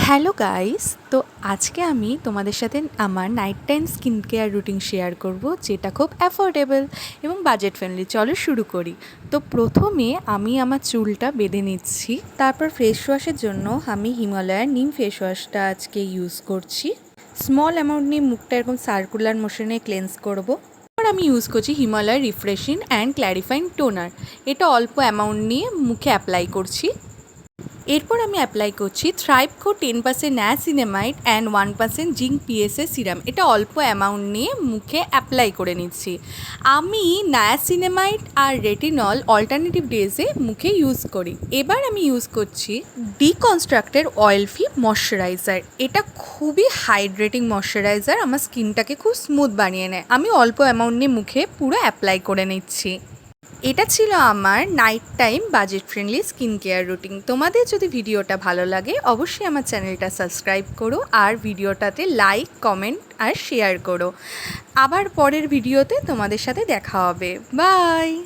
Hello guys, তো আজকে আমি তোমাদের সাথে আমার night time skin care routine share করব, যেটা খুব অ্যাফোর্ডেবল এবং বাজেট ফ্রেন্ডলি। চলো শুরু করি। তো প্রথমে আমি আমার চুলটা বেঁধে নিচ্ছি। তারপর ফেস ওয়াশের জন্য আমি হিমালয়ার নিম ফেস ওয়াশটা আজকে ইউজ করছি। স্মল অ্যামাউন্ট নিয়ে মুখটা এরকম সার্কুলার মোশনে ক্লেন্স করব। আর আমি ইউজ করছি হিমালয়ার রিফ্রেশিং অ্যান্ড ক্ল্যারিফাইং টোনার। এটা অল্প অ্যামাউন্ট নিয়ে মুখে অ্যাপ্লাই করছি। এরপর আমি অ্যাপ্লাই করছি থ্রাইবকো 10% ন্যাসিনামাইড অ্যান্ড 1% জিঙ্ক পিএসএ সিরাম। এটা অল্প অ্যামাউন্ট নিয়ে মুখে অ্যাপ্লাই করে নিচ্ছি। আমি নায়াসিনামাইড আর রেটিনল অল্টারনেটিভ ডেজে মুখে ইউজ করি। এবার আমি ইউজ করছি ডিকনস্ট্রাক্টের অয়েল ফ্রি ময়শ্চারাইজার। এটা খুবই হাইড্রেটিং ময়শ্চারাইজার, আমার স্কিনটাকে খুব স্মুথ বানিয়ে নেয়। আমি অল্প অ্যামাউন্ট নিয়ে মুখে পুরো অ্যাপ্লাই করে নিচ্ছি। এটা ছিল আমার night time budget friendly skin care routine. তোমাদের যদি ভিডিওটা ভালো লাগে অবশ্যই আমার চ্যানেলটা সাবস্ক্রাইব করো আর ভিডিওটাতে লাইক, কমেন্ট আর শেয়ার করো। আবার পরের ভিডিওতে তোমাদের সাথে দেখা হবে। বাই।